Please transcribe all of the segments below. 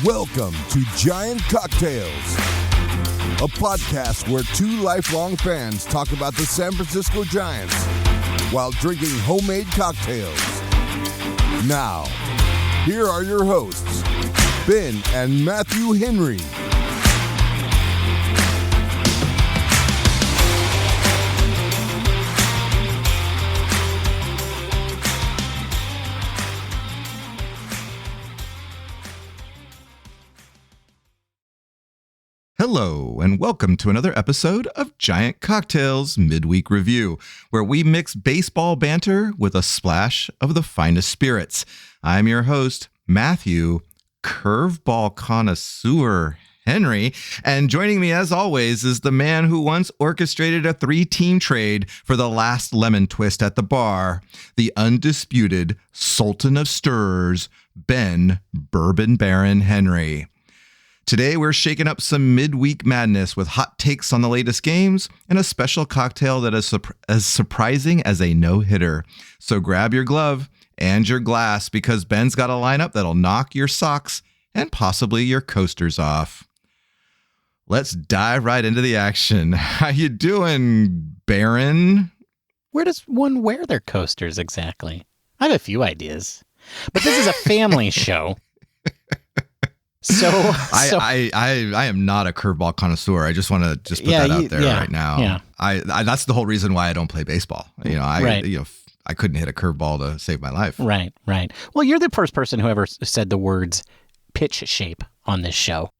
Welcome to Giant Cocktails, a podcast where two lifelong fans talk about the San Francisco Giants while drinking homemade cocktails. Now, here are your hosts, Ben and Matthew Henry. Hello, and welcome to another episode of Giant Cocktails Midweek Review, where we mix baseball banter with a splash of the finest spirits. I'm your host, Matthew, curveball connoisseur Henry, and joining me as always is the man who once orchestrated a 3-team trade for the last lemon twist at the bar, the undisputed Sultan of Stirrers, Ben Bourbon Baron Henry. Today, we're shaking up some midweek madness with hot takes on the latest games and a special cocktail that is as surprising as a no-hitter. So grab your glove and your glass because Ben's got a lineup that'll knock your socks and possibly your coasters off. Let's dive right into the action. How you doing, Baron? Where does one wear their coasters exactly? I have a few ideas, but this is a family show. So I am not a curveball connoisseur. I just want to put that out there right now. Yeah. I that's the whole reason why I don't play baseball. I couldn't hit a curveball to save my life. Right. Well, you're the first person who ever said the words pitch shape on this show.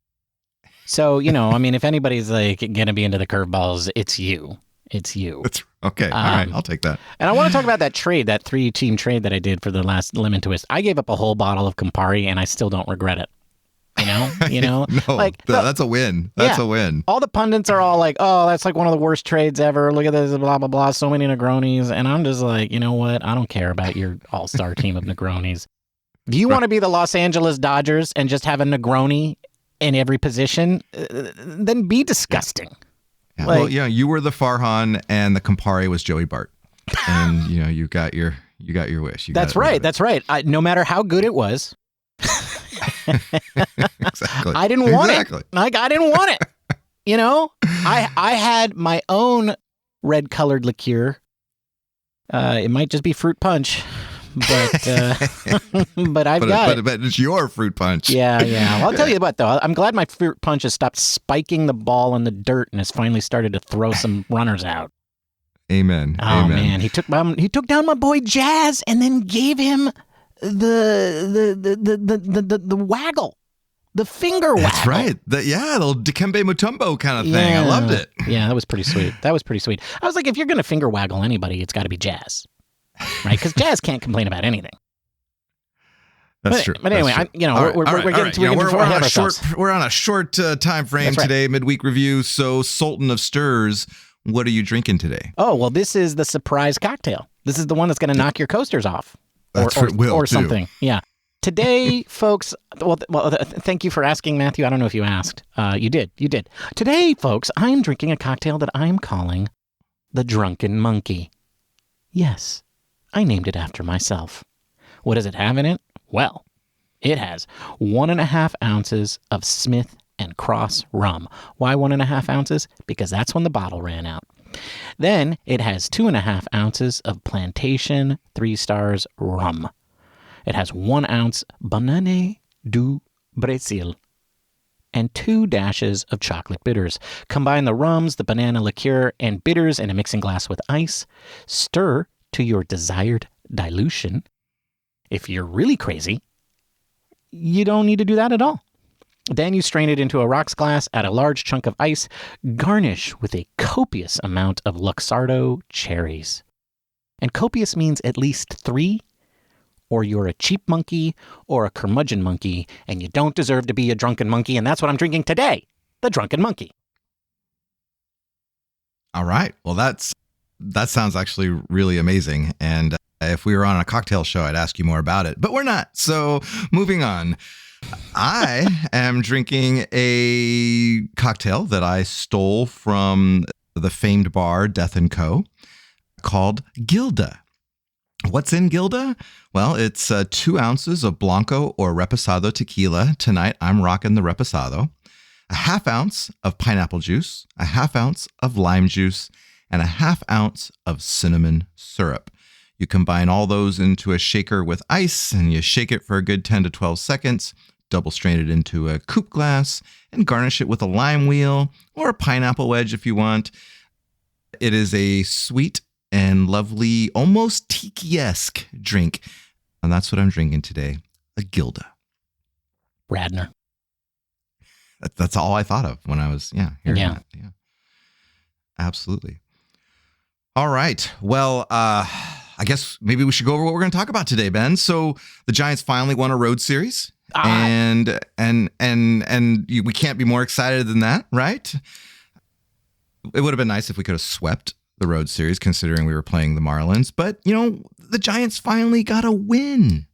So, if anybody's going to be into the curveballs, it's you. It's you. That's okay. All right. I'll take that. And I want to talk about that trade, that 3-team trade that I did for the last lemon twist. I gave up a whole bottle of Campari and I still don't regret it. No, that's a win. That's a win. All the pundits are all like, oh, that's like one of the worst trades ever. Look at this, blah, blah, blah. So many Negronis. And I'm just like, you know what? I don't care about your all-star team of Negronis. Do you want to be the Los Angeles Dodgers and just have a Negroni in every position? Then be disgusting. Yeah. You were the Farhan and the Campari was Joey Bart. And, you got your wish. That's right. No matter how good it was. Exactly. I didn't want it. I didn't want it. I had my own red colored liqueur. It might just be fruit punch, but I've got it. But it's your fruit punch. Yeah. Well, I'll tell you what though. I'm glad my fruit punch has stopped spiking the ball in the dirt and has finally started to throw some runners out. Amen. Oh Amen. Man, he took down my boy Jazz and then gave him the waggle, the finger waggle. That's right. The little Dikembe Mutombo kind of thing. I loved it. Yeah, that was pretty sweet. I was like, if you're going to finger waggle anybody, it's got to be Jazz, right? Because Jazz can't complain about anything. That's true. But anyway, we're on a short time frame today, midweek review. So, Sultan of Stirrers, what are you drinking today? Oh, well, this is the surprise cocktail. This is the one that's going to knock your coasters off. Or something. Yeah. Today, folks, thank you for asking, Matthew. I don't know if you asked. You did. Today, folks, I'm drinking a cocktail that I'm calling the Drunken Monkey. Yes, I named it after myself. What does it have in it? Well, it has 1.5 ounces of Smith Cross Rum. Why 1.5 ounces? Because that's when the bottle ran out. Then it has 2.5 ounces of Plantation 3 Stars rum. It has 1 ounce Banane du Brésil and 2 dashes of chocolate bitters. Combine the rums, the banana liqueur, and bitters in a mixing glass with ice. Stir to your desired dilution. If you're really crazy, you don't need to do that at all. Then you strain it into a rocks glass, add a large chunk of ice, garnish with a copious amount of Luxardo cherries. And copious means at least 3, or you're a cheap monkey or a curmudgeon monkey, and you don't deserve to be a drunken monkey, and that's what I'm drinking today, the Drunken Monkey. All right. Well, that sounds actually really amazing, and if we were on a cocktail show, I'd ask you more about it, but we're not, so moving on. I am drinking a cocktail that I stole from the famed bar Death & Co. called Gilda. What's in Gilda? Well, it's 2 ounces of Blanco or Reposado tequila. Tonight, I'm rocking the Reposado. A 1/2 ounce of pineapple juice, a 1/2 ounce of lime juice, and a 1/2 ounce of cinnamon syrup. You combine all those into a shaker with ice, and you shake it for a good 10 to 12 seconds, double strain it into a coupe glass, and garnish it with a lime wheel or a pineapple wedge if you want. It is a sweet and lovely, almost tiki-esque drink. And that's what I'm drinking today, a Gilda. Radner. That's all I thought of when I was, hearing that. Yeah, absolutely. All right. Well, I guess maybe we should go over what we're going to talk about today, Ben. So the Giants finally won a road series, and we can't be more excited than that, right? It would have been nice if we could have swept the road series, considering we were playing the Marlins. But, the Giants finally got a win.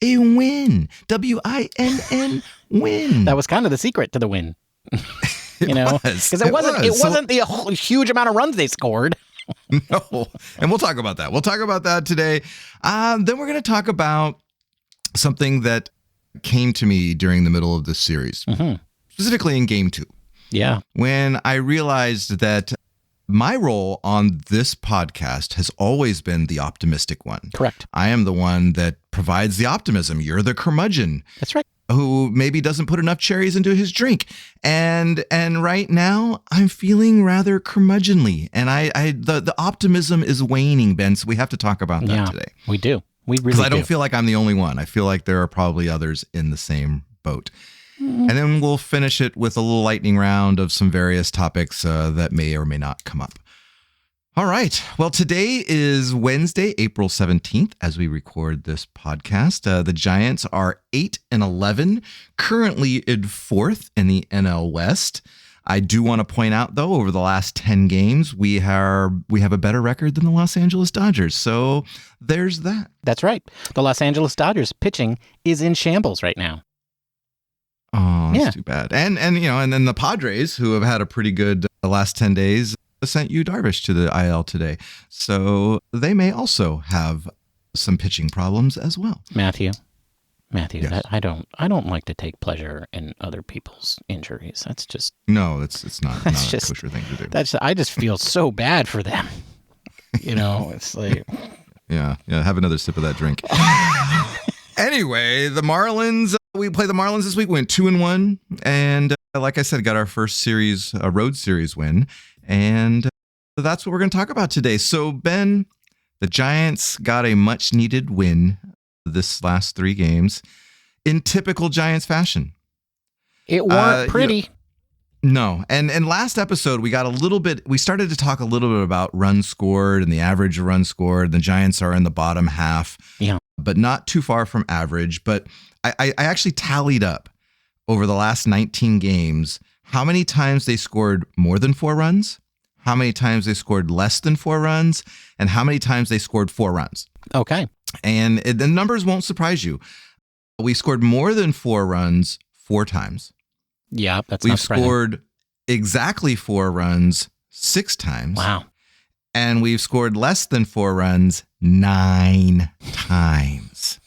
A win. W-I-N-N, win. That was kind of the secret to the win. Because it wasn't the huge amount of runs they scored. No. And we'll talk about that. We'll talk about that today. Then we're going to talk about something that came to me during the middle of this series, specifically in Game 2. Yeah. When I realized that my role on this podcast has always been the optimistic one. Correct. I am the one that provides the optimism. You're the curmudgeon. That's right. Who maybe doesn't put enough cherries into his drink. And right now I'm feeling rather curmudgeonly. And the optimism is waning, Ben. So we have to talk about that today. We do. We really do. Because I don't feel like I'm the only one. I feel like there are probably others in the same boat. And then we'll finish it with a little lightning round of some various topics that may or may not come up. All right. Well, today is Wednesday, April 17th, as we record this podcast. The Giants are 8-11, currently in 4th in the NL West. I do want to point out, though, over the last 10 games, we have a better record than the Los Angeles Dodgers. So there's that. That's right. The Los Angeles Dodgers pitching is in shambles right now. Oh, that's too bad. And then the Padres, who have had a pretty good the last 10 days, sent Yu Darvish to the IL today. So they may also have some pitching problems as well. Matthew, yes. I don't like to take pleasure in other people's injuries. That's just it's not a kosher thing to do. I just feel so bad for them. It's like yeah. Have another sip of that drink. Anyway, the Marlins. We played the Marlins this week. We went 2-1, and like I said, got our first road series win, and that's what we're going to talk about today. So, Ben, the Giants got a much-needed win this last 3 games in typical Giants fashion. It weren't pretty. No, and last episode we started to talk a little bit about runs scored and the average of runs scored. The Giants are in the bottom half, but not too far from average. But I actually tallied up over the last 19 games how many times they scored more than 4 runs, how many times they scored less than 4 runs, and how many times they scored 4 runs. Okay. And the numbers won't surprise you. We scored more than 4 runs 4 times. Yeah, that's We've not surprising. scored exactly 4 runs 6 times. Wow. And we've scored less than 4 runs 9 times.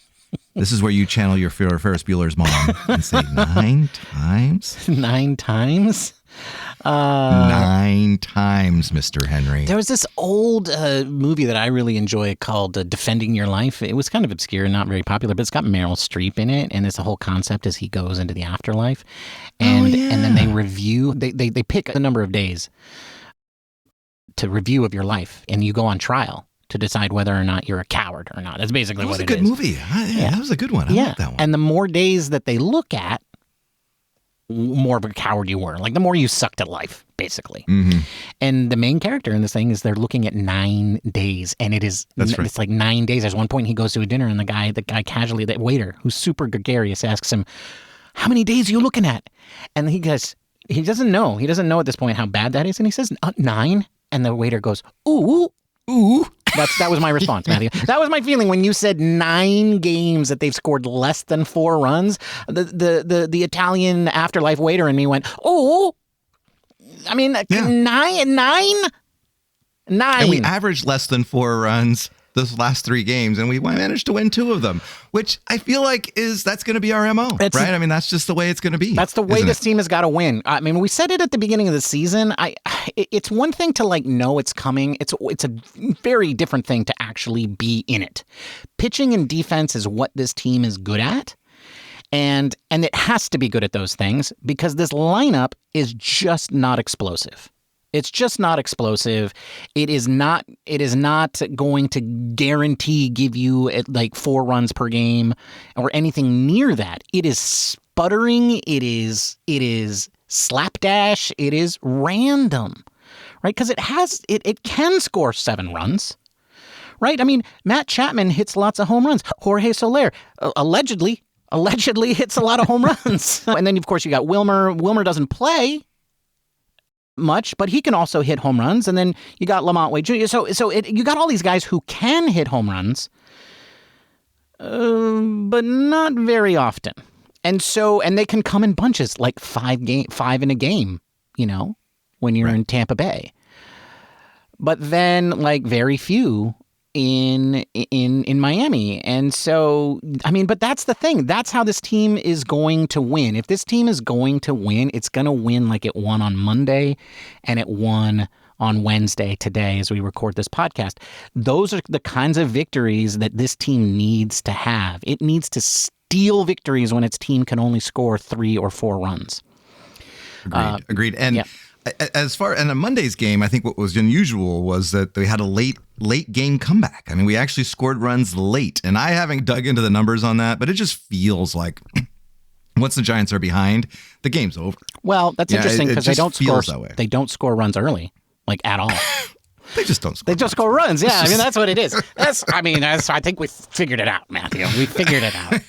This is where you channel your Ferris Bueller's mom and say 9 times? 9 times? 9 times, Mr. Henry. There was this old movie that I really enjoy called Defending Your Life. It was kind of obscure and not very popular, but it's got Meryl Streep in it, and it's the whole concept as he goes into the afterlife. And then they review, they pick a number of days to review of your life, and you go on trial to decide whether or not you're a coward or not. That's basically what it is. That was a good movie. That was a good one. I like that one. And the more days that they look at, more of a coward you were. Like the more you sucked at life, basically. Mm-hmm. And the main character in this thing is they're looking at 9 days, and it's like 9 days. There's one point he goes to a dinner, and the guy casually, the waiter, who's super gregarious, asks him, "How many days are you looking at?" And he goes, he doesn't know. He doesn't know at this point how bad that is, and he says 9. And the waiter goes, "Ooh, ooh." That was my response, Matthew. That was my feeling when you said 9 games that they've scored less than 4 runs. The Italian afterlife waiter in me went, "Oh, yeah. 9. And we averaged less than 4 runs those last 3 games, and we managed to win 2 of them, which I feel like that's going to be our MO, right? I mean, that's just the way it's going to be. That's the way this team has got to win. I mean, we said it at the beginning of the season. It's one thing to know it's coming. It's a very different thing to actually be in it. Pitching and defense is what this team is good at. And it has to be good at those things because this lineup is just not explosive. It's just not explosive. It is not going to guarantee give you 4 runs per game or anything near that. It is sputtering. It is slapdash. It is random, right? Because it can score 7 runs, right? I mean, Matt Chapman hits lots of home runs. Jorge Soler allegedly hits a lot of home runs. And then, of course, you got Wilmer. Wilmer doesn't play much, but he can also hit home runs. And then you got Lamont Wade Jr. You got all these guys who can hit home runs, but not very often. And they can come in bunches, like 5 in a game, when you're in Tampa Bay. But then, very few in Miami. And so, I mean, but that's the thing. That's how this team is going to win. If this team is going to win, it's going to win like it won on Monday and it won on Wednesday today as we record this podcast. Those are the kinds of victories that this team needs to have. It needs to steal victories when its team can only score 3 or 4 runs. Agreed. And as far in a Monday's game, I think what was unusual was that they had a late game comeback. I mean, we actually scored runs late, and I haven't dug into the numbers on that, but it just feels like once the Giants are behind, the game's over. Well, that's interesting because they don't score runs early, at all. They just don't score. They just score runs. Yeah, I mean, that's what it is. I think we figured it out, Matthew. We figured it out.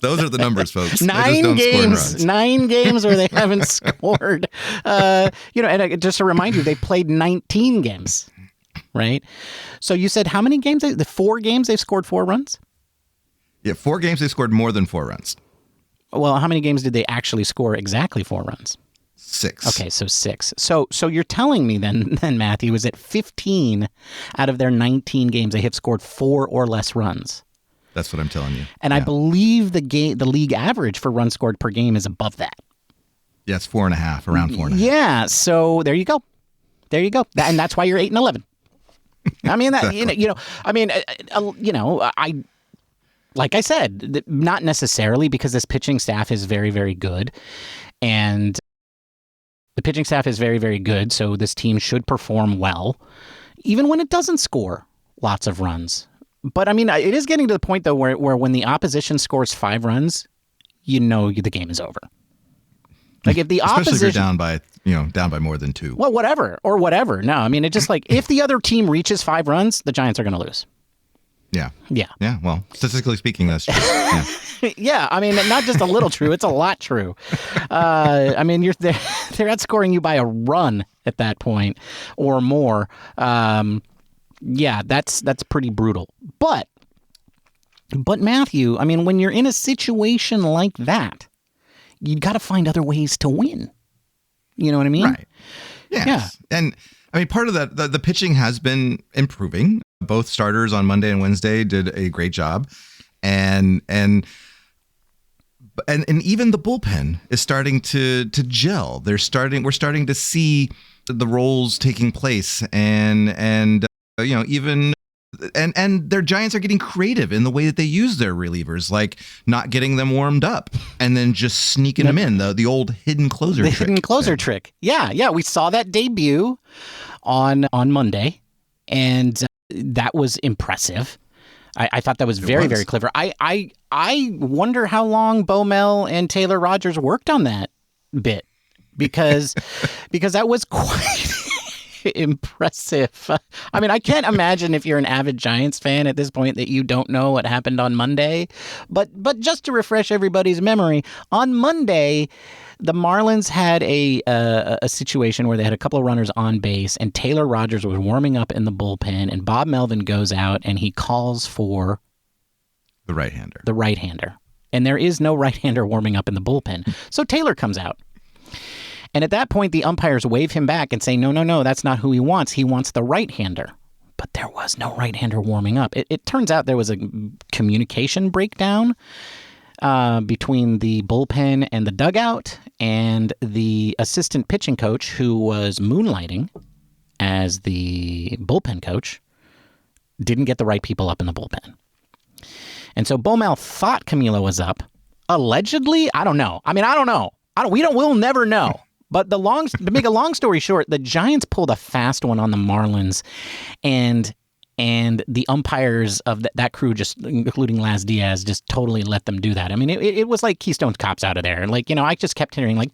Those are the numbers, folks. 9 games where they haven't scored. And just to remind you, they played 19 games, right? So you said how many games? The 4 games they've scored 4 runs? Yeah, 4 games they scored more than 4 runs. Well, how many games did they actually score exactly 4 runs? 6. Okay, so 6. So you're telling me then Matthew, is that 15 out of their 19 games they have scored 4 or less runs? That's what I'm telling you. And I believe the league average for runs scored per game is above that. Yeah, it's 4.5, around 4.5. Yeah, so there you go. And that's why you're 8-11. I mean, like I said, not necessarily because this pitching staff is very, very good, and the pitching staff is very, very good. So this team should perform well, even when it doesn't score lots of runs. But I mean, it is getting to the point though where when the opposition scores 5 runs, the game is over. Like if the opposition, especially if you're down by more than 2. Well, whatever. No, I mean, it's just like if the other team reaches 5 runs, the Giants are going to lose. Yeah. Well, statistically speaking, that's true. Yeah. Yeah. I mean, not just a little true; it's a lot true. I mean, they're outscoring you by a run at that point or more. Yeah, that's pretty brutal. But Matthew, I mean, when you're in a situation like that, you got to find other ways to win. You know what I mean? Right. Yes. Yeah. And I mean, part of that, the pitching has been improving. Both starters on Monday and Wednesday did a great job, and even the bullpen is starting to gel. We're starting to see the roles taking place, and even their Giants are getting creative in the way that they use their relievers, like not getting them warmed up and then just sneaking them in, the old hidden closer trick. The hidden closer trick. Yeah. We saw that debut on Monday, and that was impressive. I thought that was very, very clever. I wonder how long Bo Mel and Taylor Rogers worked on that bit because that was quite impressive. I mean, I can't imagine if you're an avid Giants fan at this point that you don't know what happened on Monday. But just to refresh everybody's memory, on Monday, the Marlins had a situation where they had a couple of runners on base, and Taylor Rogers was warming up in the bullpen, and Bob Melvin goes out and he calls for the right-hander. And there is no right-hander warming up in the bullpen. So Taylor comes out. And at that point, the umpires wave him back and say, no, that's not who he wants. He wants the right-hander but there was no right-hander warming up. It turns out there was a communication breakdown between the bullpen and the dugout, and the assistant pitching coach, who was moonlighting as the bullpen coach, didn't get the right people up in the bullpen. And so Beaumel thought Camilo was up. Allegedly, I don't know. I don't know. We'll never know. But to make a long story short, the Giants pulled a fast one on the Marlins, and the umpires of that crew, just including Laz Diaz, just totally let them do that. It was like Keystone Cops out of there. Like, I just kept hearing like.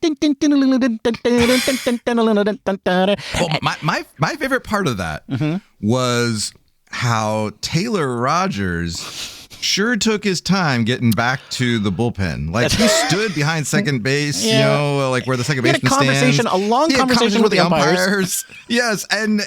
My favorite part of that was how Taylor Rogers sure took his time getting back to the bullpen. Like, he stood behind second base, like where the second baseman stands. A long conversation with the umpires. Yes, and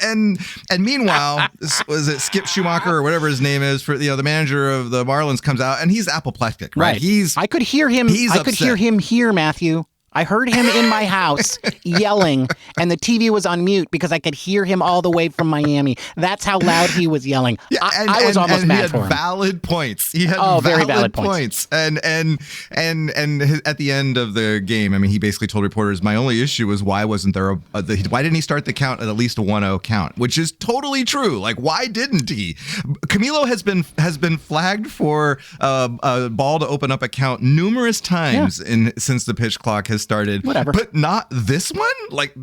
meanwhile, was it Skip Schumacher or whatever his name is, for the manager of the Marlins, comes out and he's apoplectic. Right. I could hear him. I could hear him here, Matthew. I heard him in my house yelling, and the TV was on mute because I could hear him all the way from Miami. That's how loud he was yelling. Yeah, I was almost mad for him. Valid points. He had very valid points. And at the end of the game, he basically told reporters, my only issue was why wasn't there why didn't he start the count at least a 1-0 count, which is totally true. Like, why didn't he? Camilo has been flagged for a ball to open up a count numerous times since the pitch clock has started. Whatever. But not this one? Like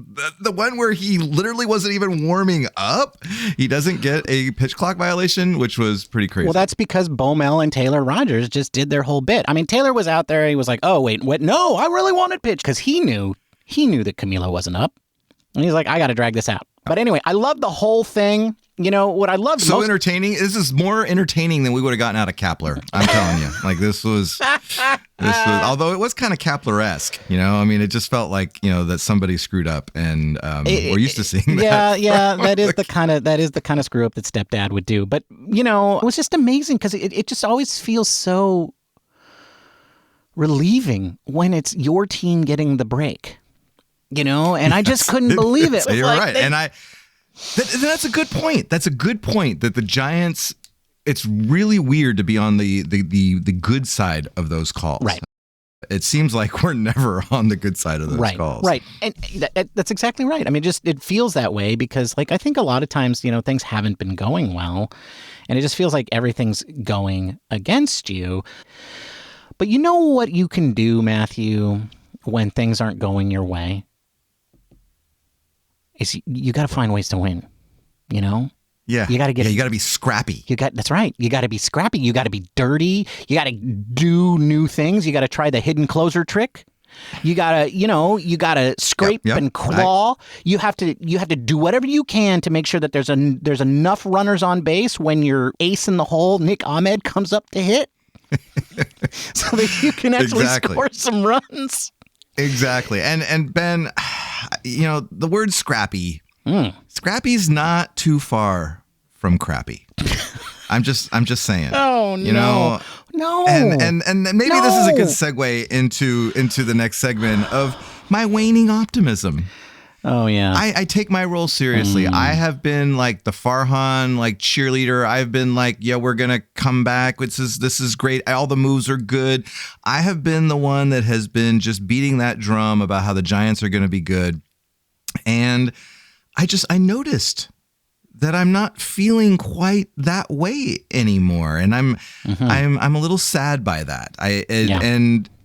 the one where he literally wasn't even warming up? He doesn't get a pitch clock violation, which was pretty crazy. Well, that's because Beaumel and Taylor Rogers just did their whole bit. Taylor was out there. He was like, oh, wait, what? No, I really wanted pitch, because he knew that Camilo wasn't up. And he's like, I got to drag this out. But anyway, I love the whole thing. What I loved most... entertaining. This is more entertaining than we would have gotten out of Kepler. I'm telling you. Like, this was, although it was kind of Kepler-esque, it just felt like, that somebody screwed up, and we're used to seeing that. Yeah, that is the kind of screw up that stepdad would do. But, it was just amazing, because it just always feels so relieving when it's your team getting the break, and I just couldn't believe it. You're right. That's a good point. That's a good point, that the Giants, it's really weird to be on the good side of those calls. Right. It seems like we're never on the good side of those calls. Right. And that's exactly right. It feels that way because, like, I think a lot of times, things haven't been going well, and it just feels like everything's going against you. But you know what you can do, Matthew, when things aren't going your way? Is you got to find ways to win, Yeah. You got to be scrappy. That's right. You got to be scrappy. You got to be dirty. You got to do new things. You got to try the hidden closer trick. You got to scrape and claw. You have to do whatever you can to make sure that there's enough runners on base when your ace in the hole, Nick Ahmed, comes up to hit so that you can actually score some runs. Exactly. And Ben, the word scrappy, scrappy's not too far from crappy. I'm just saying. Oh, no. No. And maybe this is a good segue into the next segment of my waning optimism. Oh, yeah. I take my role seriously. I have been like the Farhan cheerleader. I've been like, yeah, we're going to come back. This is great. All the moves are good. I have been the one that has been just beating that drum about how the Giants are going to be good. And I noticed that I'm not feeling quite that way anymore. And I'm a little sad by that.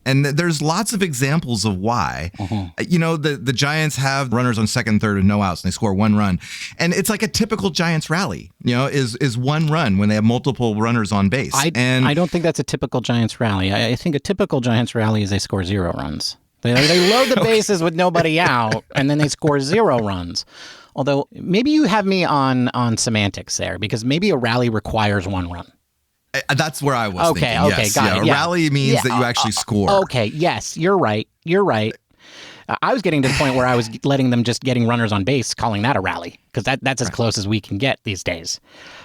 And there's lots of examples of why. The Giants have runners on second, third, and no outs, and they score one run. And it's like a typical Giants rally, is one run when they have multiple runners on base. I don't think that's a typical Giants rally. I think a typical Giants rally is they score 0 runs. They load the bases with nobody out, and then they score 0 runs. Although maybe you have me on semantics there, because maybe a rally requires 1 run. That's where I was thinking. Okay, yes. Got it. A rally means that you actually score. Okay, yes, you're right. I was getting to the point where I was letting them just getting runners on base, calling that a rally, because that's as close as we can get these days.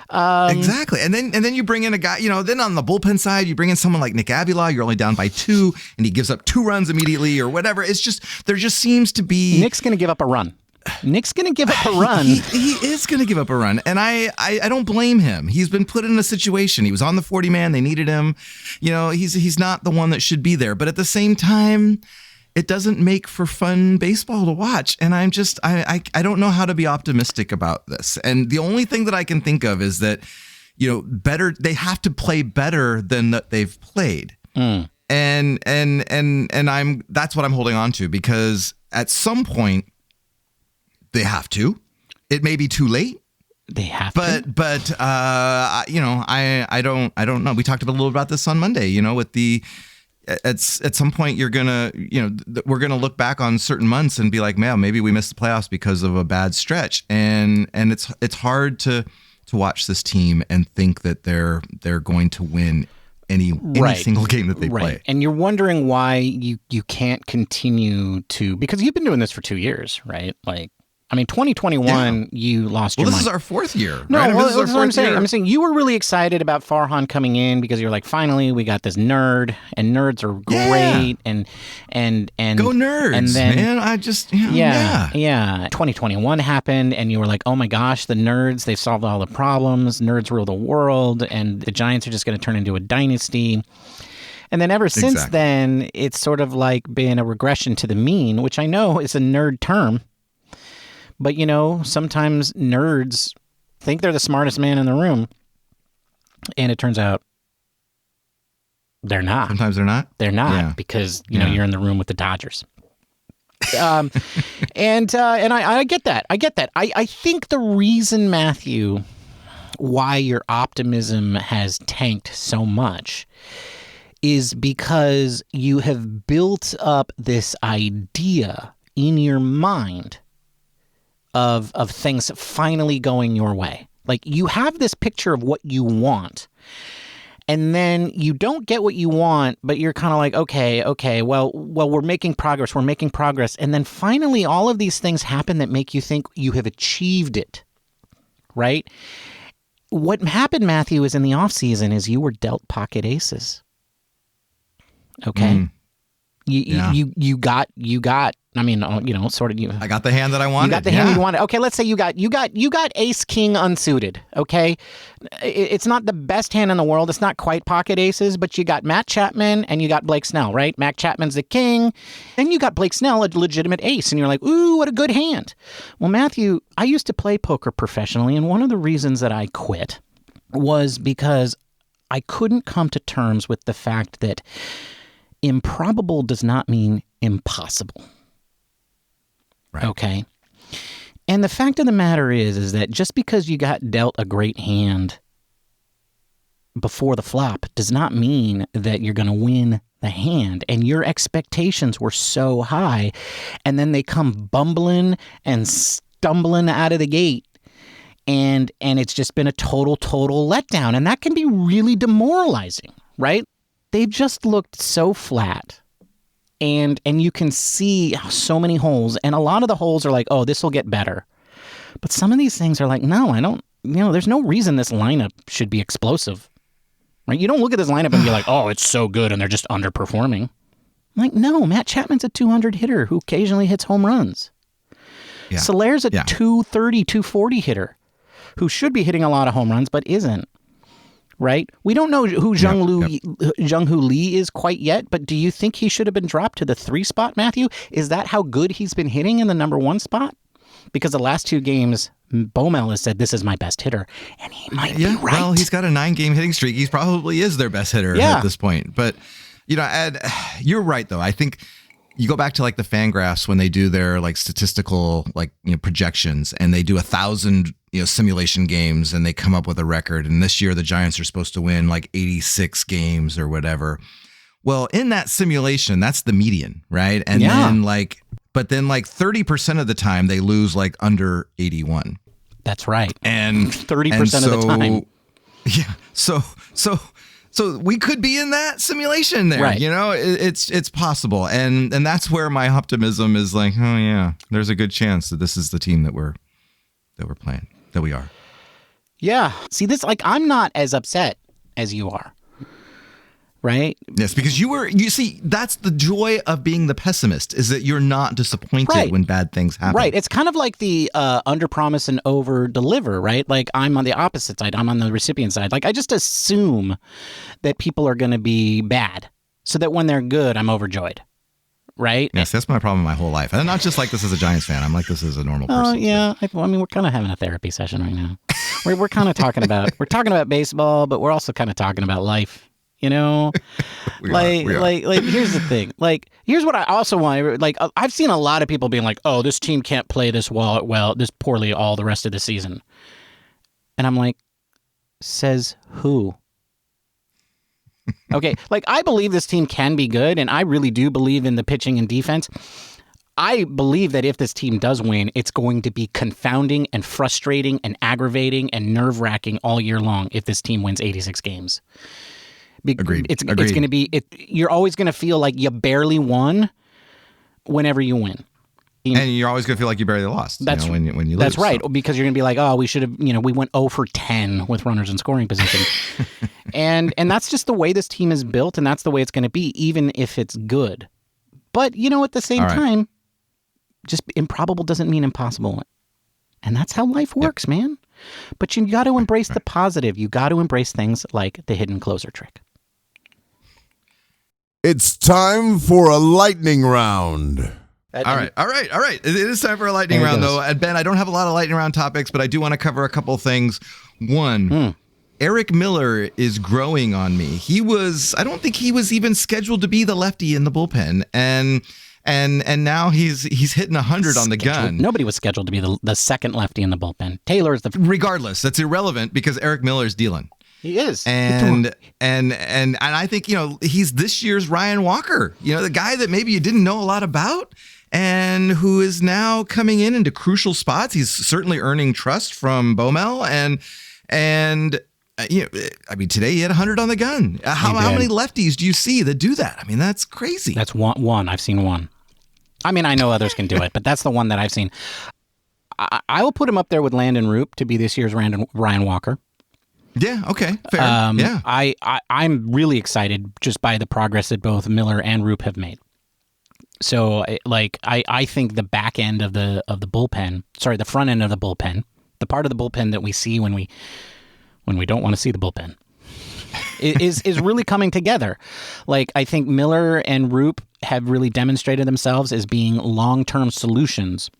Exactly. And then you bring in a guy, then on the bullpen side, you bring in someone like Nick Avila, you're only down by 2, and he gives up 2 runs immediately or whatever. It's just, there just seems to be... Nick's going to give up a run. Nick's going to give up a run. He is going to give up a run. And I don't blame him. He's been put in a situation. He was on the 40-man. They needed him. He's not the one that should be there. But at the same time, it doesn't make for fun baseball to watch. And I'm just, I don't know how to be optimistic about this. And the only thing that I can think of is that, they have to play better than that they've played. And that's what I'm holding on to, because at some point they have to. It may be too late. They have to. But I don't know. We talked a little about this on Monday, with the, at some point you're gonna, we're gonna look back on certain months and be like, man, maybe we missed the playoffs because of a bad stretch, and it's hard to watch this team and think that they're going to win any single game that they play. And you're wondering why you can't continue to, because you've been doing this for 2 years, right? 2021, you lost your mind. Well, this is our fourth year. No, right? that's what I'm saying. I'm saying you were really excited about Farhan coming in because you're like, finally, we got this nerd, and nerds are great, and go nerds, and then, man. I just, 2021 happened, and you were like, oh my gosh, the nerds, they've solved all the problems. Nerds rule the world, and the Giants are just going to turn into a dynasty. And then ever since then, it's sort of like been a regression to the mean, which I know is a nerd term. But, sometimes nerds think they're the smartest man in the room. And it turns out they're not. Sometimes they're not? They're not because, you're in the room with the Dodgers. And I get that. I think the reason, Matthew, why your optimism has tanked so much is because you have built up this idea in your mind of things finally going your way. Like, you have this picture of what you want, and then you don't get what you want, but you're kind of like, okay, well, we're making progress, and then finally all of these things happen that make you think you have achieved it, right? What happened, Matthew, is in the offseason is you were dealt pocket aces. Okay? You got. Sort of. I got the hand that I wanted. You got the hand you wanted. Okay, let's say you got ace king unsuited. Okay, it's not the best hand in the world. It's not quite pocket aces, but you got Matt Chapman and you got Blake Snell, right? Matt Chapman's the king, then you got Blake Snell, a legitimate ace, and you're like, ooh, what a good hand. Well, Matthew, I used to play poker professionally, and one of the reasons that I quit was because I couldn't come to terms with the fact that improbable does not mean impossible. Right. Okay. And the fact of the matter is that just because you got dealt a great hand before the flop does not mean that you're going to win the hand. And your expectations were so high, and then they come bumbling and stumbling out of the gate. And it's just been a total letdown. And that can be really demoralizing, right? They've just looked so flat. And you can see so many holes, and a lot of the holes are like, oh, this will get better. But some of these things are like, no, I don't, there's no reason this lineup should be explosive, right? You don't look at this lineup and be like, oh, it's so good, and they're just underperforming. I'm like, no, Matt Chapman's a 200 hitter who occasionally hits home runs. Yeah. Solaire's a 230, 240 hitter who should be hitting a lot of home runs, but isn't. Right? We don't know who Jung-Hoo Lee is quite yet, but do you think he should have been dropped to the 3 spot, Matthew? Is that how good he's been hitting in the number 1 spot? Because the last 2 games, Bomel has said, this is my best hitter, and he might be right. Well, he's got a 9-game hitting streak. He probably is their best hitter at this point. But, Ed, you're right, though. I think you go back to like the Fangraphs when they do their like statistical projections, and they do 1,000 simulation games, and they come up with a record. And this year the Giants are supposed to win like 86 games or whatever. Well, in that simulation, that's the median, right? And then but then 30% of the time they lose like under 81. That's right. And 30% of the time. Yeah. So we could be in that simulation there, right. It's possible. And that's where my optimism is like, oh yeah, there's a good chance that this is the team that we're playing, that we are. Yeah. See, this, I'm not as upset as you are. right? Yes, because you see, that's the joy of being the pessimist, is that you're not disappointed when bad things happen. Right. It's kind of like the under promise and over deliver, right? Like I'm on the opposite side. I'm on the recipient side. Like I just assume that people are going to be bad so that when they're good, I'm overjoyed. Right? Yes, that's my problem my whole life. And I'm not just like this as a Giants fan. I'm like this as a normal person. Oh, yeah. So. I mean, we're kind of having a therapy session right now. We're kind of talking about baseball, but we're also kind of talking about life. You know, we are. like here's the thing. Like, here's what I also want. Like, I've seen a lot of people being like, "Oh, this team can't play this this poorly all the rest of the season," and I'm like, says who? Okay, like I believe this team can be good, and I really do believe in the pitching and defense. I believe that if this team does win, it's going to be confounding and frustrating and aggravating and nerve-wracking all year long if this team wins 86 games. Agreed. It's going to be. You're always going to feel like you barely won whenever you win. And you're always going to feel like you barely lost. When you lose. That's right, because you're going to be like, oh, we should have. We went 0 for 10 with runners in scoring position, and that's just the way this team is built, and that's the way it's going to be, even if it's good. But at the same time, just improbable doesn't mean impossible, and that's how life works, man. But you got to embrace the positive. You got to embrace things like the hidden closer trick. It's time for a lightning round. All right. It is time for a lightning round, though. And Ben, I don't have a lot of lightning round topics, but I do want to cover a couple of things. One, Eric Miller is growing on me. I don't think he was even scheduled to be the lefty in the bullpen. And now he's hitting 100 on the gun. Nobody was scheduled to be the second lefty in the bullpen. Taylor's the... Regardless, that's irrelevant because Eric Miller's dealing. He is. And I think, he's this year's Ryan Walker, the guy that maybe you didn't know a lot about and who is now coming into crucial spots. He's certainly earning trust from Baumel and today he had 100 on the gun. How many lefties do you see that do that? I mean, that's crazy. That's one. I've seen one. I mean, I know others can do it, but that's the one that I've seen. I will put him up there with Landon Roop to be this year's Ryan Walker. Yeah. Okay. Fair. Yeah. I'm really excited just by the progress that both Miller and Roop have made. So, I think the back end of the bullpen, the front end of the bullpen, the part of the bullpen that we see when we don't want to see the bullpen, is really coming together. Like, I think Miller and Roop have really demonstrated themselves as being long-term solutions.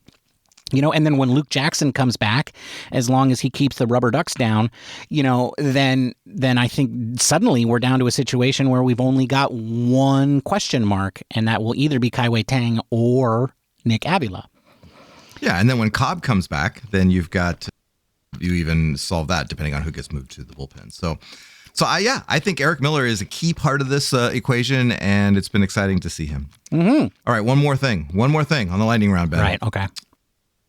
And then when Luke Jackson comes back, as long as he keeps the rubber ducks down, then I think suddenly we're down to a situation where we've only got one question mark, and that will either be Kai-Wei Tang or Nick Avila. Yeah, and then when Cobb comes back, then you even solve that depending on who gets moved to the bullpen. So I think Eric Miller is a key part of this equation, and it's been exciting to see him. Mm-hmm. All right, one more thing on the lightning round, Ben. Right. Okay.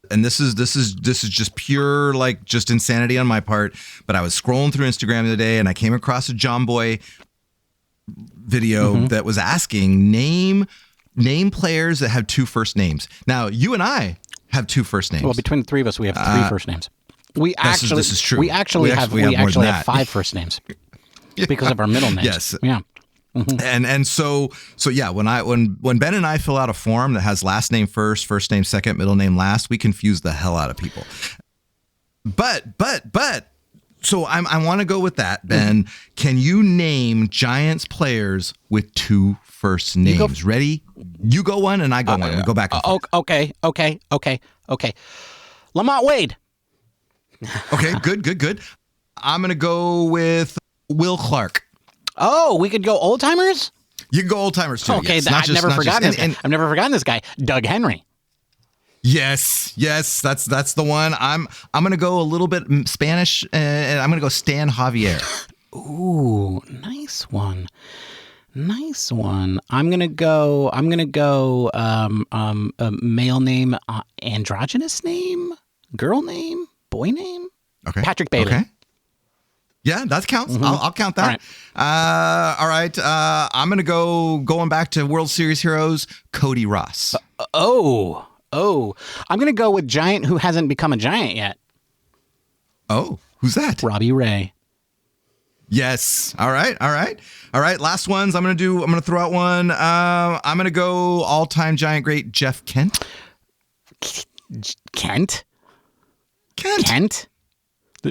And this is just pure just insanity on my part. But I was scrolling through Instagram the other day, and I came across a John Boy video that was asking name players that have two first names. Now you and I have two first names. Well, between the three of us, we have three first names. This is true. We actually have five first names because of our middle names. Yes. Yeah. Mm-hmm. And so yeah, when Ben and I fill out a form that has last name first, first name second, middle name last, we confuse the hell out of people. But so I want to go with that, Ben. Can you name Giants players with two first names? Ready? You go one and I go one. We go back and forth. Okay. Lamont Wade. Okay, good. I'm going to go with Will Clark. Oh, we could go old timers? You can go old timers too. Okay, yes. I've never forgotten this guy. Doug Henry. Yes, that's the one. I'm going to go a little bit Spanish, and I'm going to go Stan Javier. Ooh, nice one. I'm going to go male name, androgynous name, girl name, boy name. Okay. Patrick Bailey. Okay. Yeah, that counts. Mm-hmm. I'll count that. All right. I'm going to going back to World Series heroes, Cody Ross. I'm going to go with giant who hasn't become a giant yet. Oh, who's that? Robbie Ray. Yes. All right. Last ones. I'm going to throw out one. I'm going to go all-time giant great Jeff Kent. Kent?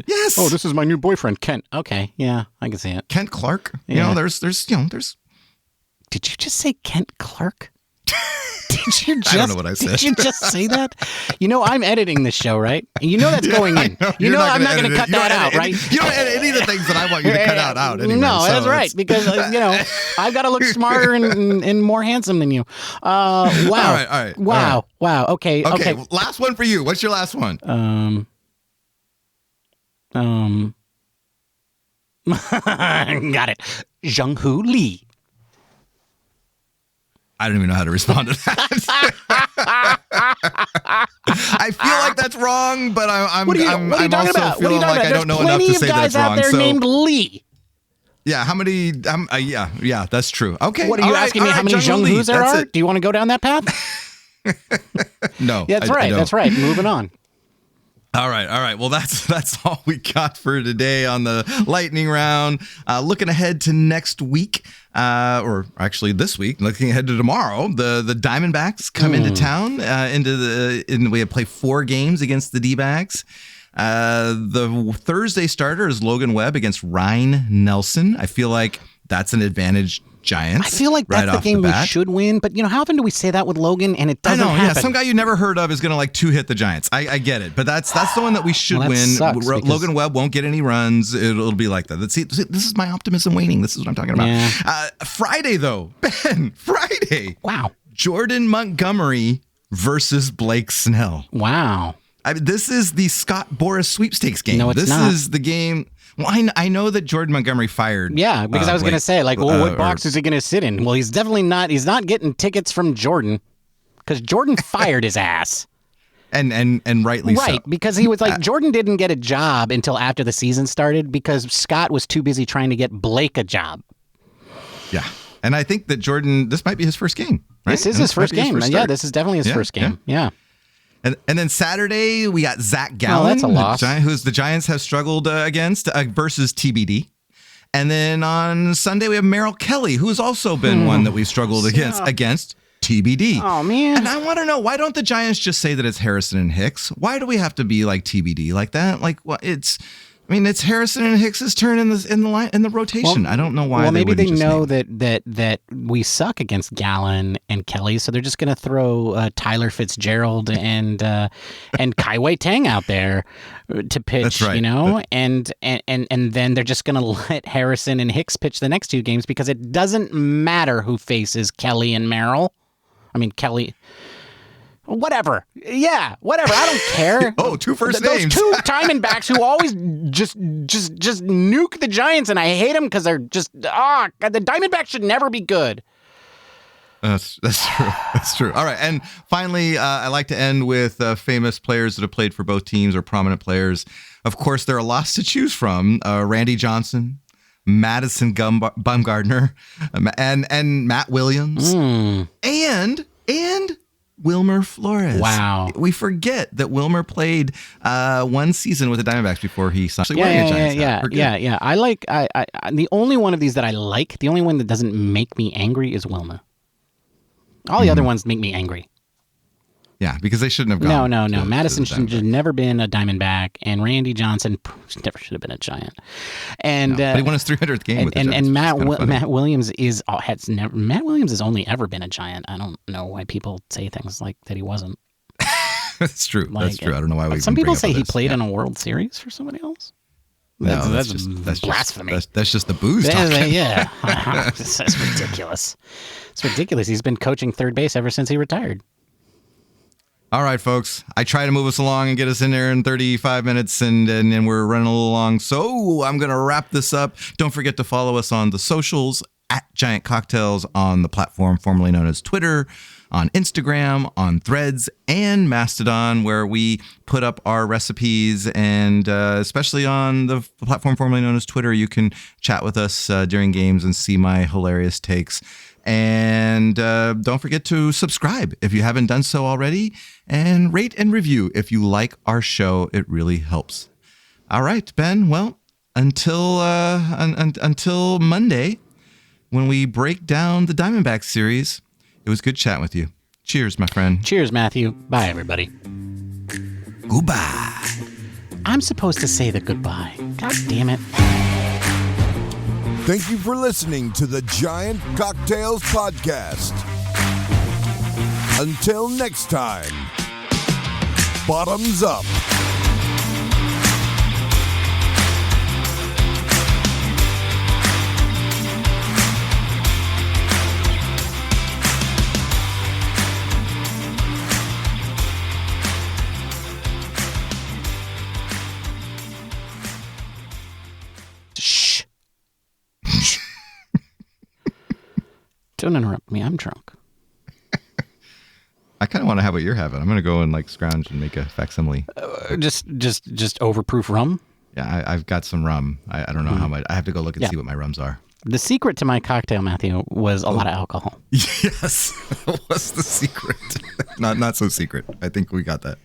Yes. Oh, this is my new boyfriend, Kent. Okay. Yeah, I can see it. Kent Clark. Yeah. There's. Did you just say Kent Clark? Did you just, I don't know what I said. Did you just say that? I'm editing this show, right? And that's going in. I'm not going to cut that out, right? You don't edit any of the things that I want you to cut out anyway. No, that's right. Because, I've got to look smarter and more handsome than you. Wow. All right. Wow. Wow. Okay. Well, last one for you. What's your last one? Got it. Jung-Hoo Lee. I don't even know how to respond to that. I feel like that's wrong, but I'm what are you also talking about? feeling like I don't know enough to say that it's wrong. Plenty of guys out there named Lee. Yeah, how many? Yeah, that's true. Okay. What are you asking me? How many Jung-Hoos there are? Do you want to go down that path? No. Yeah, that's right. Moving on. All right. Well, that's all we got for today on the lightning round. Looking ahead to next week, or actually this week, looking ahead to tomorrow, the Diamondbacks come into town. We play 4 games against the D-backs. The Thursday starter is Logan Webb against Ryan Nelson. I feel like that's an advantage. Giants. I feel like that's the game we should win, but how often do we say that with Logan and it doesn't happen? Yeah, some guy you never heard of is going to 2-hit the Giants. I get it, but that's the one that we should win. Logan Webb won't get any runs. It'll be like that. See, this is my optimism waning. This is what I'm talking about. Yeah. Friday though, Ben. Friday. Wow. Jordan Montgomery versus Blake Snell. Wow. This is the Scott Boras sweepstakes game. No, it's not. This is the game. Well, I know that Jordan Montgomery fired. Yeah, because I was going to say, what box is he going to sit in? Well, he's definitely not. He's not getting tickets from Jordan because Jordan fired his ass. And rightly so. Right, because he was Jordan didn't get a job until after the season started because Scott was too busy trying to get Blake a job. Yeah, and I think that Jordan, this might be his first game, right? This is his first game. Yeah, this is definitely his first game. Yeah. And then Saturday, we got Zach Gallen, that's a loss. Who's the Giants have struggled against versus TBD. And then on Sunday, we have Merrill Kelly, who's also been one that we've struggled against TBD. Oh, man. And I want to know, why don't the Giants just say that it's Harrison and Hicks? Why do we have to be like TBD like that? It's Harrison and Hicks's turn in the rotation. Well, I don't know why. Well, maybe they know that we suck against Gallen and Kelly, so they're just going to throw Tyler Fitzgerald and Kai Tang out there to pitch. That's right. And then they're just going to let Harrison and Hicks pitch the next 2 games because it doesn't matter who faces Kelly and Merrill. Kelly. Whatever. Yeah, whatever. I don't care. Oh, 2 first names. Those 2 Diamondbacks who always just nuke the Giants, and I hate them because they're just the Diamondbacks should never be good. That's true. That's true. All right, and finally, I like to end with famous players that have played for both teams or prominent players. Of course, there are lots to choose from. Randy Johnson, Madison Bumgarner, and Matt Williams, and Wilmer Flores. Wow. We forget that Wilmer played 1 season with the Diamondbacks before he signed. Yeah. I the only one of these that I like, the only one that doesn't make me angry is Wilmer. All the other ones make me angry. Yeah, because they shouldn't have gone. No. Madison should have never been a Diamondback, and Randy Johnson never should have been a Giant. And but he won his 300th game with the Giants. And Matt Williams Matt Williams has only ever been a Giant. I don't know why people say things like that he wasn't. That's true. That's true. I don't know why we. Some people say he played in a World Series for somebody else. No, that's blasphemy. That's just the booze talking. Yeah, that's ridiculous. It's ridiculous. He's been coaching third base ever since he retired. All right, folks. I try to move us along and get us in there in 35 minutes, and we're running a little long. So I'm going to wrap this up. Don't forget to follow us on the socials at Giant Cocktails on the platform formerly known as Twitter, on Instagram, on Threads, and Mastodon, where we put up our recipes. And especially on the platform formerly known as Twitter, you can chat with us during games and see my hilarious takes. And don't forget to subscribe if you haven't done so already, and rate and review if you like our show. It really helps. All right, Ben. Well, until Monday, when we break down the Diamondback series. It was good chatting with you. Cheers, my friend. Cheers, Matthew. Bye, everybody. Goodbye. I'm supposed to say the goodbye. God damn it. Thank you for listening to the Giant Cocktails Podcast. Until next time, bottoms up. Don't interrupt me. I'm drunk. I kind of want to have what you're having. I'm going to go and scrounge and make a facsimile. Just overproof rum? Yeah, I've got some rum. I don't know how much. I have to go look and see what my rums are. The secret to my cocktail, Matthew, was a lot of alcohol. Yes. What's the secret? Not so secret. I think we got that.